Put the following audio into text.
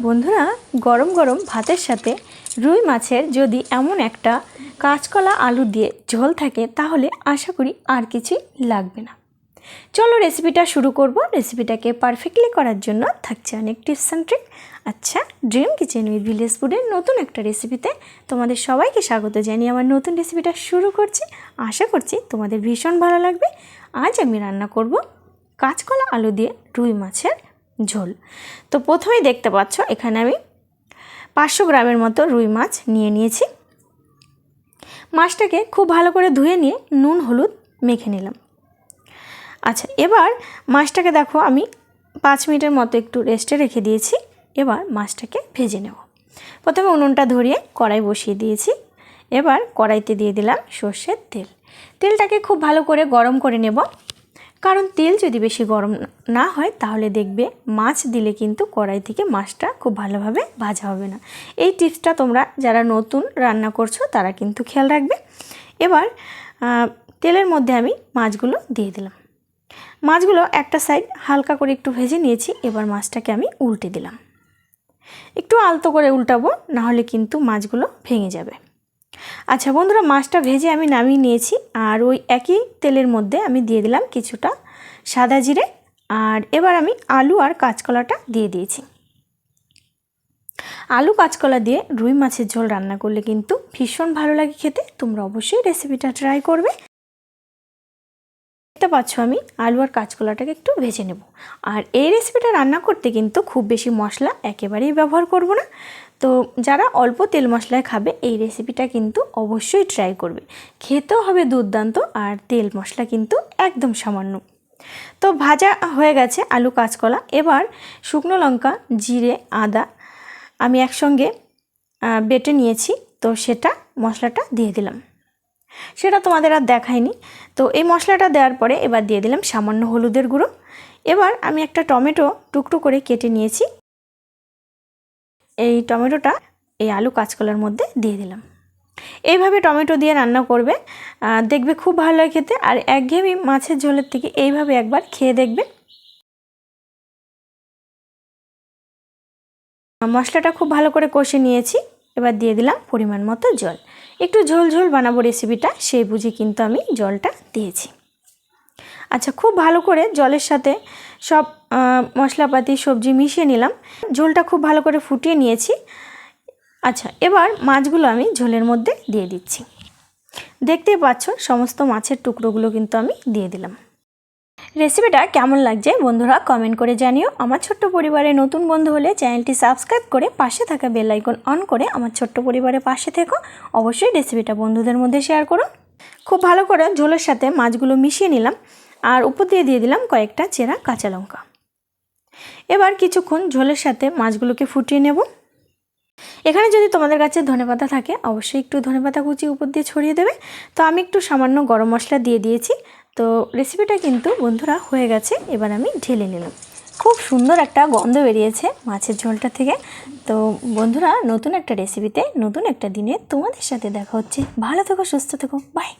বন্ধুরা, গরম গরম ভাতের সাথে রুই মাছের যদি এমন একটা কাঁচকলা আলু দিয়ে ঝোল থাকে তাহলে আশা করি আর কিছুই লাগবে না। চলো রেসিপিটা শুরু করব। রেসিপিটাকে পারফেক্টলি করার জন্য থাকছে অনেক টিপস অ্যান্ড ট্রিক। আচ্ছা, ড্রিম কিচেন উইথ ভিলেজ ফুডের নতুন একটা রেসিপিতে তোমাদের সবাইকে স্বাগত জানিয়ে আমার নতুন রেসিপিটা শুরু করছি। আশা করছি তোমাদের ভীষণ ভালো লাগবে। আজ আমি রান্না করব কাঁচকলা আলু দিয়ে রুই মাছের ঝোল। তো প্রথমেই দেখতে পাচ্ছ এখানে আমি 500 গ্রামের মতো রুই মাছ নিয়েছি। মাছটাকে খুব ভালো করে ধুয়ে নিয়ে নুন হলুদ মেখে নিলাম। আচ্ছা, এবার মাছটাকে দেখো আমি 5 মিনিটের মতো একটু রেস্টে রেখে দিয়েছি। এবার মাছটাকে ভেজে নেব। প্রথমে উনুনটা ধরিয়ে কড়াই বসিয়ে দিয়েছি। এবার কড়াইতে দিয়ে দিলাম সর্ষের তেল। তেলটাকে খুব ভালো করে গরম করে নেব, কারণ তেল যদি বেশি গরম না হয় তাহলে দেখবে মাছ দিলে কিন্তু কড়াই থেকে মাছটা খুব ভালোভাবে ভাজা হবে না। এই টিপসটা তোমরা যারা নতুন রান্না করছো তারা কিন্তু খেয়াল রাখবে। এবার তেলের মধ্যে আমি মাছগুলো দিয়ে দিলাম। মাছগুলো একটা সাইড হালকা করে একটু ভেজে নিয়েছি। এবার মাছটাকে আমি উল্টে দিলাম। একটু আলতো করে উল্টাবো, নাহলে কিন্তু মাছগুলো ভেঙে যাবে। আচ্ছা বন্ধুরা, মাছটা ভেজে আমি নামিয়ে নিয়েছি। আর ওই একই তেলের মধ্যে আমি দিয়ে দিলাম কিছুটা সাদা জিরে। আর এবার আমি আলু আর কাঁচকলাটা দিয়ে দিয়েছি। আলু কাঁচকলা দিয়ে রুই মাছের ঝোল রান্না করলে কিন্তু ভীষণ ভালো লাগে খেতে। তোমরা অবশ্যই রেসিপিটা ট্রাই করবে। দেখতে পাচ্ছ আমি আলু আর কাঁচকলাটাকে একটু ভেজে নেব। আর এই রেসিপিটা রান্না করতে কিন্তু খুব বেশি মশলা একেবারেই ব্যবহার করব না। তো যারা অল্প তেল মশলায় খাবে এই রেসিপিটা কিন্তু অবশ্যই ট্রাই করবে। খেতেও হবে দুর্দান্ত, আর তেল মশলা কিন্তু একদম সামান্য। তো ভাজা হয়ে গেছে আলু কাঁচকলা। এবার শুকনো লঙ্কা, জিরে, আদা আমি একসঙ্গে বেটে নিয়েছি। তো সেটা মশলাটা দিয়ে দিলাম। সেটা তোমাদের আর দেখাইনি। তো এই মশলাটা দেওয়ার পরে এবার দিয়ে দিলাম সামান্য হলুদের গুঁড়ো। এবার আমি একটা টমেটো টুকরো করে কেটে নিয়েছি। এই টমেটোটা এই আলু কাঁচকলার মধ্যে দিয়ে দিলাম। এইভাবে টমেটো দিয়ে রান্না করবে, দেখবে খুব ভালো লাগে খেতে। আর একঘেয়েমি মাছের ঝোলের থেকে এইভাবে একবার খেয়ে দেখবে। মশলাটা খুব ভালো করে কষে নিয়েছি। এবার দিয়ে দিলাম পরিমাণ মতো জল। একটু ঝোল ঝোল বানাবো রেসিপিটা, সেই বুঝে কিন্তু আমি জলটা দিয়েছি। আচ্ছা, খুব ভালো করে জলের সাথে সব মশলাপাতি সবজি মিশিয়ে নিলাম। ঝোলটা খুব ভালো করে ফুটিয়ে নিয়েছি। আচ্ছা, এবার মাছগুলো আমি ঝোলের মধ্যে দিয়ে দিচ্ছি। দেখতেই পাচ্ছ সমস্ত মাছের টুকরোগুলো কিন্তু আমি দিয়ে দিলাম। রেসিপিটা কেমন লাগছে বন্ধুরা কমেন্ট করে জানিও। আমার ছোট্ট পরিবারে নতুন বন্ধু হলে চ্যানেলটি সাবস্ক্রাইব করে পাশে থাকা বেল আইকন অন করে আমার ছোট্ট পরিবারের পাশে থেকো। অবশ্যই রেসিপিটা বন্ধুদের মধ্যে শেয়ার করো। খুব ভালো করে ঝোলের সাথে মাছগুলো মিশিয়ে নিলাম। আর উপর দিয়ে দিয়ে দিলাম কয়েকটা চেরা কাঁচা লঙ্কা। এবার কিছুক্ষণ ঝোলের সাথে মাছগুলোকে ফুটিয়ে নেব। এখানে যদি তোমাদের কাছে ধনেপাতা থাকে অবশ্যই একটু ধনেপাতা কুচি উপর দিয়ে ছড়িয়ে দেবে। তো আমি একটু সামান্য গরম মশলা দিয়ে দিয়েছি। তো রেসিপিটা কিন্তু বন্ধুরা হয়ে গেছে। এবার আমি ঢেলে নিলাম। খুব সুন্দর একটা গন্ধ বেরিয়েছে মাছের ঝোলটা থেকে। তো বন্ধুরা, নতুন একটা রেসিপিতে নতুন একটা দিনে তোমাদের সাথে দেখা হচ্ছে। ভালো থেকো, সুস্থ থেকো, বাই।